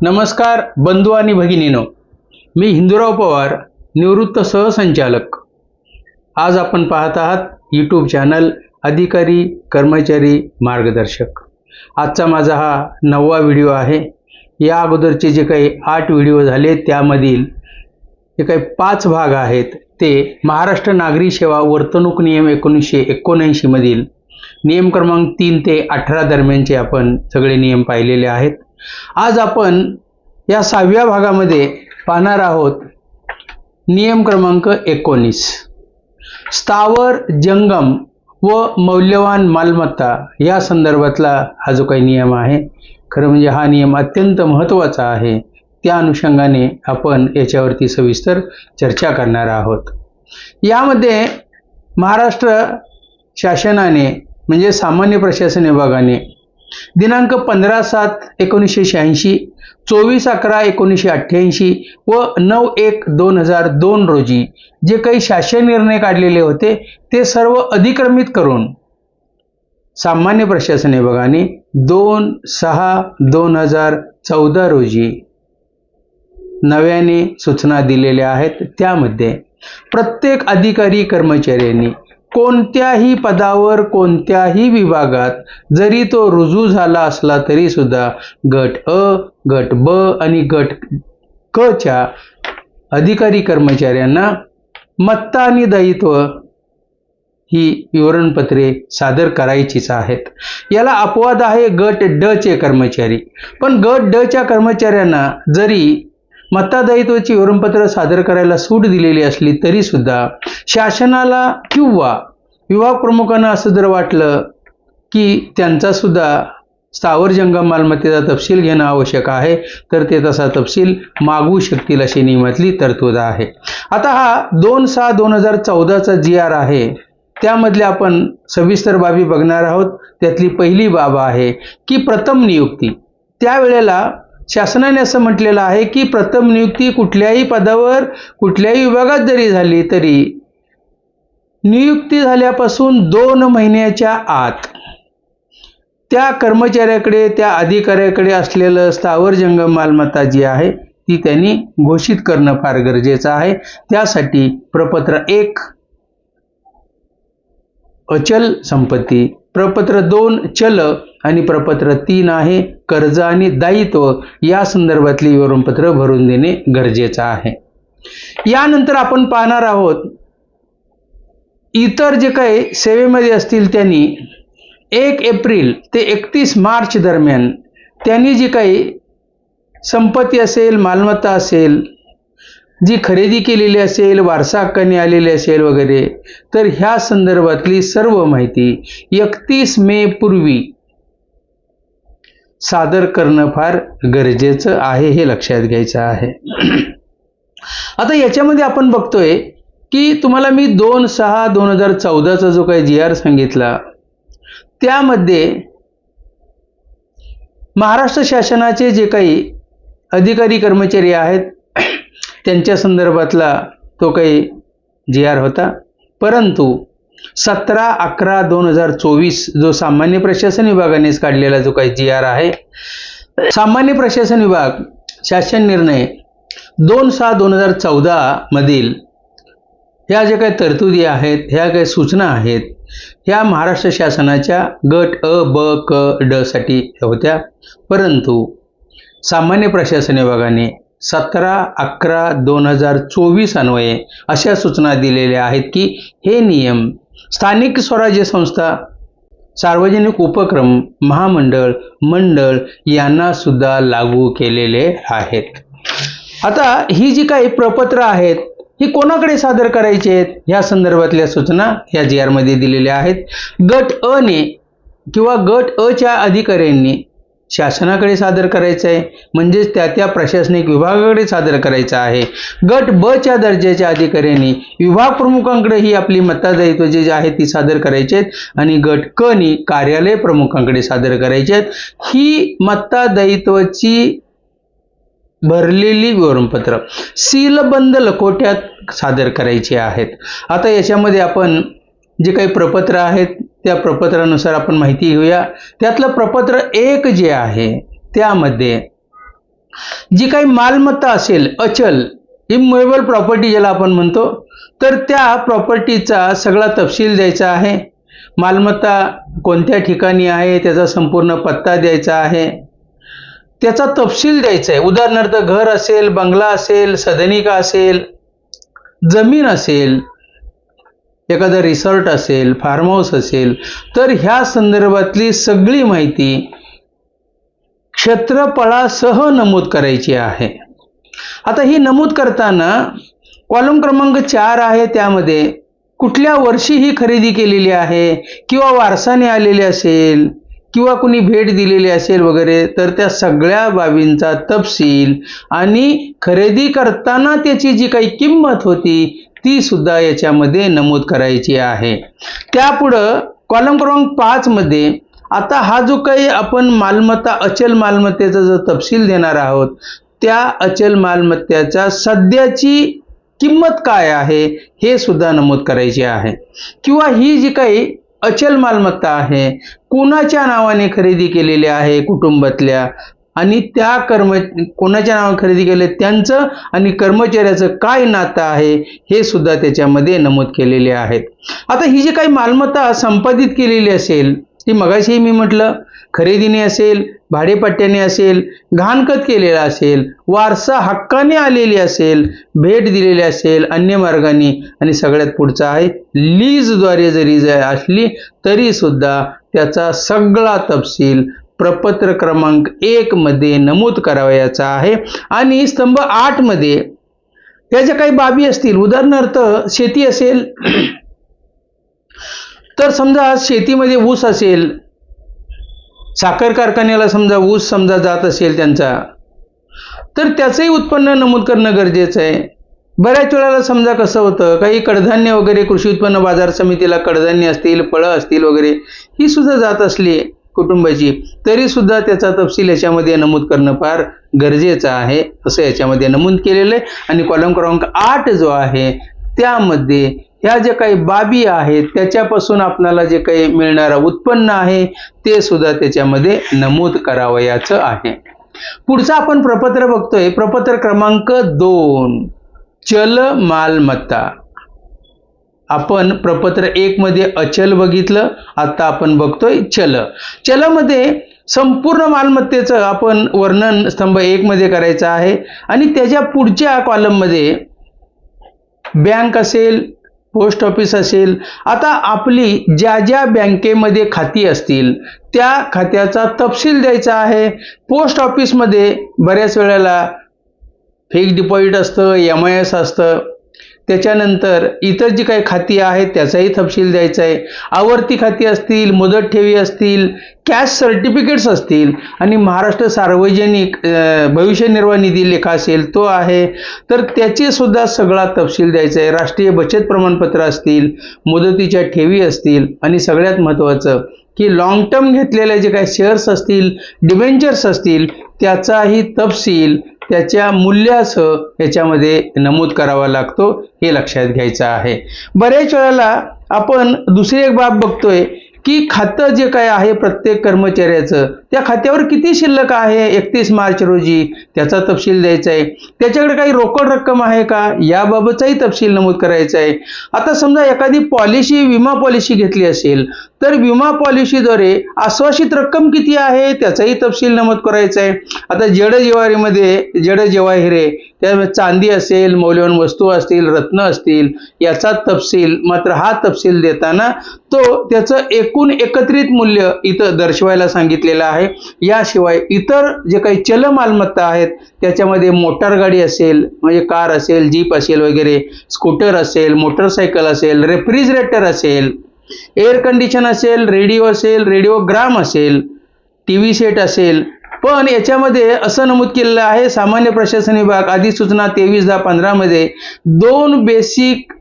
नमस्कार बंधू आणि भगिनीनो, मी हिंदूराव पवार, निवृत्त सहसंचालक। आज आपण पाहत आहात यूट्यूब चॅनल अधिकारी कर्मचारी मार्गदर्शक। आजचा माझा हा 9वा व्हिडिओ आहे। या अगोदरचे जे काही 8 व्हिडिओ झाले त्यामधील जे काही 5 भाग आहेत ते महाराष्ट्र नागरी सेवा वर्तणूक नियम 1979 मधील नियम क्रमांक 3 ते 18 दरम्यानचे आपण सगळे नियम पाहिलेले आहेत। आज आपण या 6व्या भागामध्ये पाहणार आहोत नियम क्रमांक 19, स्थावर जंगम व मौल्यवान मालमत्ता या संदर्भातला हा जो काही नियम आहे, खरं म्हणजे हा नियम अत्यंत महत्त्वाचा आहे। त्या अनुषंगाने आपण याच्यावरती सविस्तर चर्चा करणार आहोत। यामध्ये महाराष्ट्र शासनाने म्हणजे सामान्य प्रशासन विभागाने दिनांक 15/7/1986, 24/11/1988 व 9/1/2002 रोजी जे काही शासन निर्णय काढलेले होते ते सर्व अधिक्रमित करून सामान्य प्रशासन विभागाने 2/6/2014 रोजी नव्याने सूचना दिलेल्या आहेत। त्यामध्ये प्रत्येक अधिकारी कर्मचाऱ्यांनी कोणत्याही पदावर कोणत्याही विभागात जरी तो रुजू झाला असला तरी सुद्धा गट अ, गट ब आणि गट क च्या अधिकारी कर्मचाऱ्यांना मत्ता आणि दायित्व ही विवरणपत्रे सादर करायचीच आहेत। याला अपवाद आहे गट ड चे कर्मचारी, पण गट ड च्या कर्मचाऱ्यांना जरी मत्ता दायित्वाची विवरणपत्र सादर करायला सूट दिलेली असली तरी सुद्धा शासनाला किंवा विभाग प्रमुखांना असं जर वाटलं की त्यांचा सुद्धा स्थावर जंगम मालमत्तेचा तपशील घेणं आवश्यक आहे तर ते तसा तपशील मागवू शकतील अशी नियमातली तरतूद आहे। आता हा 2/6/2014 चा GR आहे, त्यामधले आपण सविस्तर बाबी बघणार आहोत। त्यातली पहिली बाब आहे की प्रथम नियुक्ती। त्यावेळेला शासनाने असं म्हटलेलं आहे की प्रथम नियुक्ती कुठल्याही पदावर कुठल्याही विभागात जरी झाली तरी नियुक्ती झाल्यापासून 2 महिन्याच्या आत त्या कर्मचाऱ्याकडे त्या अधिकाऱ्याकडे असलेलं स्थावर जंगम मालमत्ता जी आहे ती त्यांनी घोषित करणं फार गरजेचं आहे। त्यासाठी प्रपत्र 1 अचल संपत्ती, प्रपत्र 2 चल आणि प्रपत्र 3 आहे कर्ज आणि दायित्व या संदर्भातली विवरणपत्र भरून देणे गरजेचं आहे। यानंतर आपण पाहणार आहोत इतर जे काही सेवेमध्ये असतील त्यांनी 1 एप्रिल ते 31 मार्च दरम्यान त्यांनी जी काही संपत्ती असेल, मालमत्ता असेल, जी खरेदी केलेली असेल, वारसा हक्काने आलेली असेल वगैरे, तर ह्या संदर्भातली सर्व माहिती 31 मे पूर्वी सादर करणं फार गरजेचं आहे, हे लक्षात घ्यायचं आहे। आता याच्यामध्ये आपण बघतोय की तुम्हाला मी 2/6/2014 चा जो काही GR सांगितला त्यामध्ये महाराष्ट्र शासनाचे जे काही अधिकारी कर्मचारी आहेत त्यांच्या संदर्भातला तो काही GR होता, परंतु 17/11/2024 जो सामान्य प्रशासन विभागानेच काढलेला जो काही GR आहे, सामान्य प्रशासन विभाग शासन निर्णय 2/6/2014 मधील ह्या ज्या काही तरतुदी आहेत, ह्या काही सूचना आहेत, ह्या महाराष्ट्र शासनाच्या गट अ, ब, क, ड साठी होत्या, परंतु सामान्य प्रशासन विभागाने 17/11/2024 अन्वये अशा सूचना दिलेल्या आहेत की हे नियम स्थानिक स्वराज्य संस्था, सार्वजनिक उपक्रम, महामंडळ, मंडळ यांना सुद्धा लागू केलेले आहेत। आता ही जी काही प्रपत्र आहेत ही कोणाकडे सादर करायची आहेत ह्या संदर्भातल्या सूचना ह्या GR मध्ये दिलेल्या आहेत। गट अ ने किंवा गट अ च्या अधिकाऱ्यांनी शासनाकडे सादर करायचं आहे, म्हणजेच त्या प्रशासनिक विभागाकडे सादर करायचं आहे। गट ब च्या दर्जाच्या अधिकाऱ्यांनी विभाग प्रमुखांकडे ही आपली मत्ता दायित्व जे आहे ती सादर करायची आहेत आणि गट क नी कार्यालय प्रमुखांकडे सादर करायची आहेत। ही मत्ता दायित्वाची भरलेली विवरणपत्र सीलबंद लकोट्यात सादर करायची आहेत। आता याच्यामध्ये आपण जे काही प्रपत्र आहेत त्या प्रपत्रानुसार आपण माहिती घेऊया। त्यातलं प्रपत्र 1 जे आहे त्यामध्ये जी काही मालमत्ता असेल अचल, इमूव्हेबल प्रॉपर्टी ज्याला आपण म्हणतो, तर त्या प्रॉपर्टीचा सगळा तपशील द्यायचा आहे. मालमत्ता कोणत्या ठिकाणी आहे त्याचा संपूर्ण पत्ता द्यायचा आहे. त्याचा तपशील द्यायचा आहे. उदाहरणार्थ घर असेल, बंगला असेल, सदनिका असेल, जमीन असेल, एखादा रिसॉर्ट असेल, फार्म हाऊस असेल, तर ह्या संदर्भातली सगळी माहिती क्षेत्रफळासह नमूद करायची आहे. आता ही नमूद करताना कॉलम क्रमांक 4 आहे, त्यामध्ये कुठल्या वर्षी ही खरेदी केलेली आहे किंवा वारसाने आलेली असेल किंवा कुणी भेट दिलेली असेल वगैरे, तर त्या सगळ्या बाबींचा तपशील आणि खरेदी करताना त्याची जी काही किंमत होती ती सुद्धा याच्यामध्ये नमूद करायची आहे. त्यापुढं कॉलम क्रमांक 5 मध्ये आता हा जो काही आपण मालमत्ता, अचल मालमत्तेचा जो तपशील देणार आहोत, त्या अचल मालमत्तेच्या सध्याची किंमत काय आहे हे सुद्धा नमूद करायचे आहे. किंवा ही जी काही अचल मालमत्ता आहे कुणाच्या नावाने खरेदी केलेली आहे कुटुंबातल्या, आणि त्या कोणाच्या नावाने खरेदी केले त्यांचं आणि कर्मचाऱ्याचं काय नातं आहे हे सुद्धा त्याच्यामध्ये नमूद केलेले आहेत. आता ही जी काही मालमत्ता संपादित केलेली असेल, ती मगाशी मी म्हटलं खरेदीने असेल, भाडेपट्ट्याने असेल, गहाणखत केलेला असेल, वारसा हक्काने आलेली असेल, भेट दिलेली असेल, अन्य मार्गाने, आणि सगळ्यात पुढचा आहे लीजद्वारे जरी असली तरी सुद्धा त्याचा सगळा तपशील प्रपत्र क्रमांक 1 मध्ये नमूद करावयाचा आहे. आणि स्तंभ 8 मध्ये या ज्या काही बाबी असतील, उदाहरणार्थ शेती असेल, तर समजा शेतीमध्ये ऊस असेल, साखर कारखान्याला समजा ऊस जात असेल त्यांचा, तर त्याचंही उत्पन्न नमूद करणं गरजेचं आहे. बऱ्याच वेळेला समजा कसं होतं, काही कडधान्य वगैरे कृषी उत्पन्न बाजार समितीला कडधान्य असतील, फळं असतील वगैरे, ही सुद्धा जात असली कुटुंबाची, तरी सुद्धा त्याचा तपशील याच्यामध्ये नमूद करणं फार गरजेचं आहे, असं याच्यामध्ये नमूद केलेलं आहे. आणि कॉलम क्रमांक 8 जो आहे त्यामध्ये ह्या ज्या काही बाबी आहेत त्याच्यापासून आपल्याला जे काही मिळणारं उत्पन्न आहे ते सुद्धा त्याच्यामध्ये नमूद करावयाचं आहे. पुढचा आपण प्रपत्र बघतोय, प्रपत्र क्रमांक 2, चल मालमत्ता. आपण प्रपत्र 1 मध्ये अचल बघितलं, आता आपण बघतोय चल. चलमध्ये संपूर्ण मालमत्तेचं आपण वर्णन स्तंभ 1 मध्ये करायचं आहे. आणि त्याच्या पुढच्या कॉलम मध्ये बँक असेल, पोस्ट ऑफिस असेल. आता आपली ज्या ज्या बँकेमध्ये खाती असतील त्या खात्याचा तपशील द्यायचा आहे. पोस्ट ऑफिसमध्ये बऱ्याच वेळेला फिक्स्ड डिपॉझिट असतं, MIS असतं, त्याच्यानंतर इतर जी काही खाती आहेत त्याचाही तपशील द्यायचा आहे. आवर्ती खाती असतील, मुदत ठेवी असतील, कॅश सर्टिफिकेट्स असतील, आणि महाराष्ट्र सार्वजनिक भविष्य निर्वाह निधी लेखा असेल तो आहे, तर त्याचे सुद्धा सगळा तपशील द्यायचा आहे. राष्ट्रीय बचत प्रमाणपत्र असतील, मुदतीच्या ठेवी असतील, आणि सगळ्यात महत्त्वाचं की लॉंग टर्म घेतलेले जे काही शेअर्स असतील, डिबेंचर्स असतील, त्याचाही तपशील त्याच्या मूल्यासह याच्यामध्ये नमूद करावा लागतो, हे लक्षात घ्यायचं आहे. बऱ्याच वेळेला आपण दुसरी एक बाब बघतोय की खातं जे काय आहे प्रत्येक कर्मचाऱ्याचं, त्या खात्यावर किती शिल्लक आहे 31 मार्च रोजी त्याचा तपशील द्यायचा आहे. त्याच्याकडे काही रोकड रक्कम आहे का याबाबतचाही तपशील नमूद करायचा आहे. आता समजा एखादी पॉलिसी, विमा पॉलिसी घेतली असेल तर विमा पॉलिसीद्वारे आश्वासित रक्कम किती आहे त्याचाही तपशील नमूद करायचा आहे. आता जडजेवारीमध्ये जडजेवाहिरे, त्यामध्ये चांदी असेल, मौल्यवान वस्तू असतील, रत्न असतील, याचा तपशील, मात्र हा तपशील देताना तो त्याचं एकूण एकत्रित मूल्य इथं दर्शवायला सांगितलेलं आहे. याशिवाय इतर जे काही चल मालमत्ता आहेत त्याच्यामध्ये मोटार गाडी असेल, म्हणजे कार असेल, जीप असेल वगैरे, स्कूटर असेल, मोटरसायकल असेल, रेफ्रिजरेटर असेल, एअर कंडिशन असेल, रेडिओ असेल, रेडिओग्राम असेल, TV सेट असेल. पण याच्यामध्ये असं नमूद केलेलं आहे, सामान्य प्रशासन विभाग अधिसूचना 23/10/15 मध्ये 2 बेसिक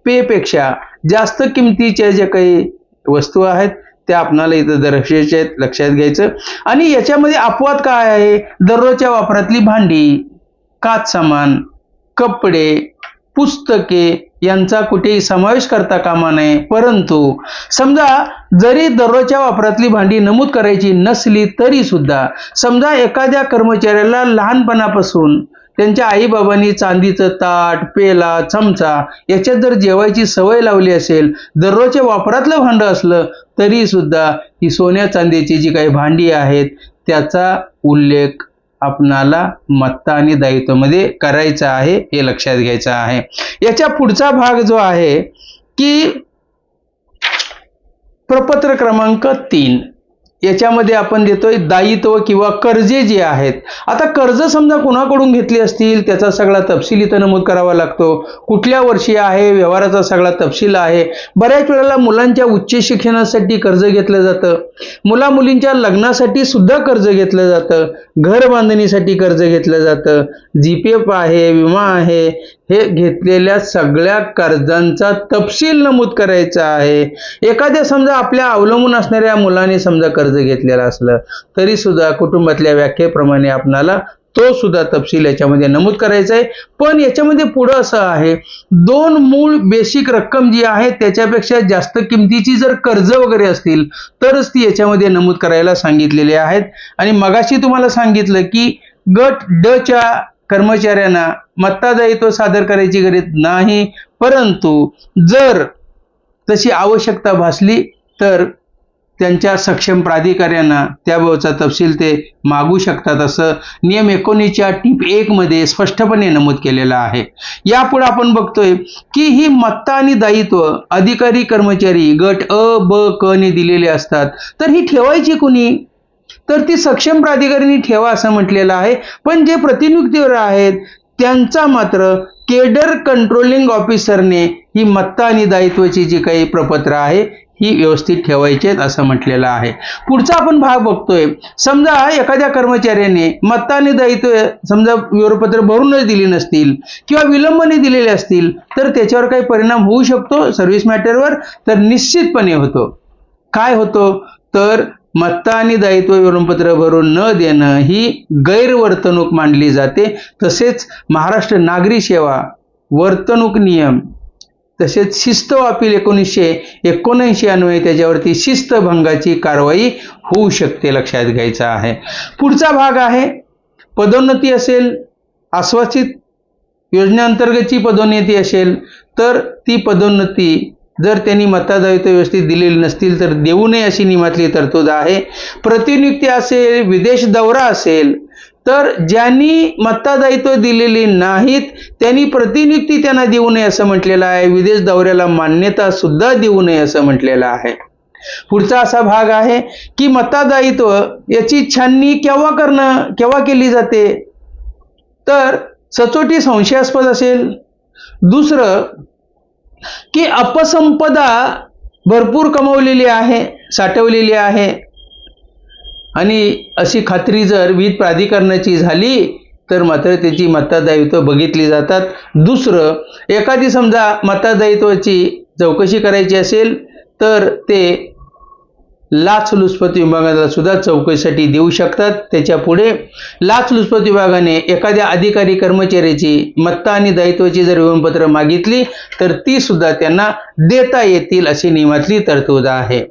पे पेक्षा जास्त किमतीच्या ज्या काही वस्तू आहेत त्या आपणाला इथं दर्शवायच्या आहेत, लक्षात घ्यायचं. आणि याच्यामध्ये अपवाद काय आहे, दररोजच्या वापरातली भांडी, काच सामान, कपडे, पुस्तके यांचा कुठेही समावेश करता कामा नये. परंतु समजा जरी दररोजच्या वापरातली भांडी नमूद करायची नसली तरी सुद्धा समजा एखाद्या कर्मचाऱ्याला लहानपणापासून त्यांच्या आईबाबांनी चांदीचं ताट, पेला, चमचा याच्यात जर जेवायची सवय लावली असेल, दररोजच्या वापरातलं भांडं असलं तरी सुद्धा ही सोन्या चांदीची जी काही भांडी आहेत त्याचा उल्लेख आपणाला मत्ता आणि दायित्वामध्ये करायचा आहे, हे लक्षात घ्यायचं आहे. याच्या पुढचा भाग जो आहे की प्रपत्र क्रमांक 3 याच्यामध्ये आपण देतोय दायित्व किंवा कर्जे जी आहेत. आता कर्ज समजा कोणाकडून घेतली असतील त्याचा सगळा तपशील इथं नमूद करावा लागतो. कुठल्या वर्षी आहे, व्यवहाराचा सगळा तपशील आहे. बऱ्याच वेळेला मुलांच्या उच्च शिक्षणासाठी कर्ज घेतलं जातं, मुला मुलींच्या लग्नासाठी सुद्धा कर्ज घेतलं जातं, घर बांधणीसाठी कर्ज घेतलं जातं, जीपीएफ आहे, विमा आहे. हे घेतलेल्या सगळ्या कर्जांचा तपशील नमूद करायचा आहे. एखाद्या समजा आपल्या अवलंबून असणाऱ्या मुलाने समजा कर्ज घेतलेलं असलं तरी सुद्धा कुटुंबातल्या व्याख्येप्रमाणे आपणाला तो सुद्धा तपशील याच्यामध्ये नमूद करायचा आहे. पण याच्यामध्ये पुढं असं आहे, 2 मूळ बेसिक रक्कम जी आहे त्याच्यापेक्षा जास्त किमतीची जर कर्ज वगैरे असतील तरच ती याच्यामध्ये नमूद करायला सांगितलेले आहेत. आणि मगाशी तुम्हाला सांगितलं की गट ड च्या कर्मचाऱ्यांना मत्ता दायित्व सादर करायची गरज नाही, परंतु जर तशी आवश्यकता भासली तर त्यांच्या सक्षम प्राधिकाऱ्यांना त्याबाबतचा तपशील ते मागू शकतात, असं नियम 19च्या टीप 1 मध्ये स्पष्टपणे नमूद केलेलं आहे. यापुढे आपण बघतोय की ही मत्ता आणि दायित्व अधिकारी कर्मचारी गट अ, ब, क ने दिलेले असतात. तर ही ठेवायची कुणी? तर ती सक्षम प्राधिकाऱ्यांनी ठेवा असं म्हटलेलं आहे. पण जे प्रतिनियुक्तीवर आहेत त्यांचा मात्र केडर कंट्रोलिंग ऑफिसरने ही मत्ता आणि दायित्वाची जी काही प्रपत्र आहे ही व्यवस्थित ठेवायची आहेत असं म्हटलेलं आहे. पुढचा आपण भाग बघतोय, समजा एखाद्या कर्मचाऱ्याने मत्ता आणि दायित्व समजा विवरणपत्र भरूनच दिली नसतील किंवा विलंबाने दिलेले असतील तर त्याच्यावर काही परिणाम होऊ शकतो सर्व्हिस मॅटरवर? तर निश्चितपणे होतो. काय होतो? तर मत्ता आणि दायित्व विवरणपत्र भरून न देणं ही गैरवर्तणूक मानली जाते. तसेच महाराष्ट्र नागरी सेवा वर्तणूक नियम तसेच शिस्त अपील 1979 अन्वये त्याच्यावरती शिस्तभंगाची कारवाई होऊ शकते, लक्षात घ्यायचं आहे. पुढचा भाग आहे पदोन्नती असेल, आश्वासित योजनेअंतर्गतची पदोन्नती असेल तर ती पदोन्नती जर त्यांनी मत्ता दायित्व व्यवस्थित दिलेली नसतील तर देऊ नये अशी नियमातली तरतूद आहे. प्रतिनियुक्ती असेल, विदेश दौरा असेल तर ज्यांनी मत्ता दायित्व दिलेली नाहीत त्यांनी प्रतिनियुक्ती त्यांना देऊ नये असं म्हटलेलं आहे. विदेश दौऱ्याला मान्यता सुद्धा देऊ नये असं म्हटलेलं आहे. पुढचा असा भाग आहे की मत्ता दायित्व याची छाननी केव्हा केली जाते? तर सचोटी संशयास्पद असेल. दुसरं की अपसंपदा भरपूर कमवलेली आहे, साठवलेली आहे आणि अशी खात्री जर विविध प्राधिकरणाची झाली तर मात्र त्याची मत्ता दायित्व बघितली जातात. दुसरं, एखादी समजा मत्ता दायित्वाची चौकशी करायची असेल तर ते लाचलुचपत विभागाला सुद्धा चौकशीसाठी देऊ शकतात. त्याच्या पुढे लाचलुचपत विभागाने एखाद्या अधिकारी कर्मचाऱ्याची मत्ता आणि दायित्वाची जर विवरणपत्र मागितली तर ती सुद्धा त्यांना देता येतील अशी नियमातली तरतूद आहे.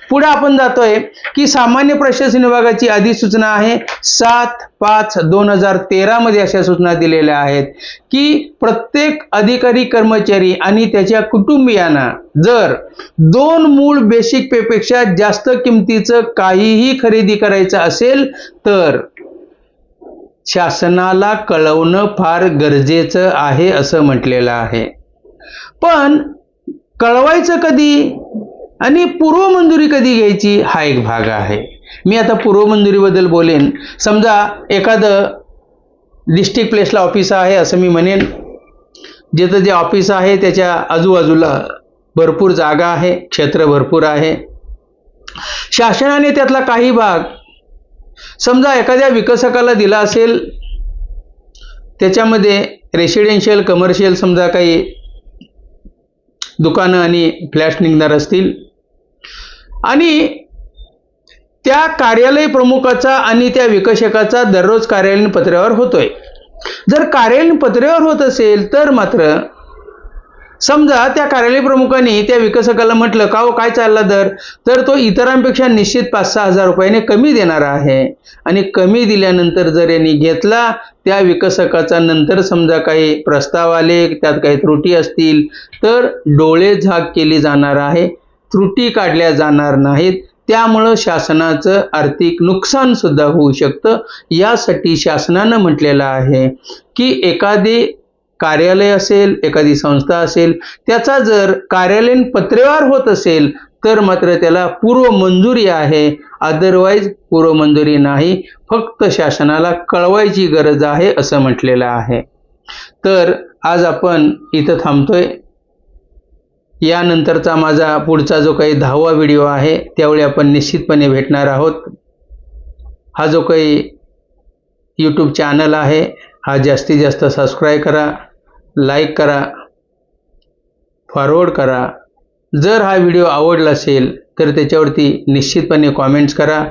पुढे आपण जातोय की सामान्य प्रशासन विभागाची अधिसूचना आहे 7/5/2013 मध्ये अशा सूचना दिलेल्या आहेत की प्रत्येक अधिकारी कर्मचारी आणि त्याच्या कुटुंबियांना जर 2 मूळ बेसिक पेपेक्षा जास्त किमतीचं काहीही खरेदी करायचं असेल तर शासनाला कळवणं फार गरजेचं आहे असं म्हटलेलं आहे. पण कळवायचं कधी आणि पूर्व मंजुरी कधी घ्यायची हा एक भाग आहे. मी आता पूर्व मंजुरीबद्दल बोलेन. समजा एखादं डिस्ट्रिक्ट प्लेसला ऑफिस आहे असं मी म्हणेन, जिथं जे ऑफिस आहे त्याच्या आजूबाजूला भरपूर जागा आहे, क्षेत्र भरपूर आहे. शासनाने त्यातला काही भाग समजा एखाद्या विकसकाला दिला असेल, त्याच्यामध्ये रेसिडेन्शियल कमर्शियल समजा काही दुकानं आणि फ्लॅट्स निघणार असतील आणि त्या कार्यालय प्रमुखाचा आणि त्या विकसकाचा दररोज कार्यालयीन पत्र्यावर होतोय. जर कार्यालयीन पत्र्यावर होत असेल तर मात्र समजा त्या कार्यालय प्रमुखांनी त्या विकसकाला म्हटलं का हो काय चालला दर, तर तो इतरांपेक्षा निश्चित 5-6 हजार रुपयाने कमी देणार आहे आणि कमी दिल्यानंतर जर यांनी घेतला, त्या विकसकाचा नंतर समजा काही प्रस्ताव आले, त्यात काही त्रुटी असतील तर डोळे झाक केली जाणार आहे, त्रुटी काढल्या जाणार नाहीत. त्यामुळं शासनाचं आर्थिक नुकसान सुद्धा होऊ शकतं. यासाठी शासनानं म्हटलेलं आहे की एखादी कार्यालय असेल, एखादी संस्था असेल, त्याचा जर कार्यालयीन पत्रव्यवहार होत असेल तर मात्र त्याला पूर्व मंजुरी आहे, अदरवाईज पूर्व मंजुरी नाही. फक्त शासनाला कळवायची गरज आहे असं म्हटलेलं आहे. तर आज आपण इथं थांबतोय. यानंतरचा माझा पुढचा जो काही 10वा व्हिडिओ आहे त्यावेळी आपण निश्चितपणे भेटणार आहोत. हा जो काही यूट्यूब चॅनल आहे हा जास्तीत जास्त सबस्क्राईब करा, लाईक करा, फॉरवर्ड करा. जर हा व्हिडिओ आवडला असेल तर त्याच्यावरती निश्चितपणे कॉमेंट्स करा.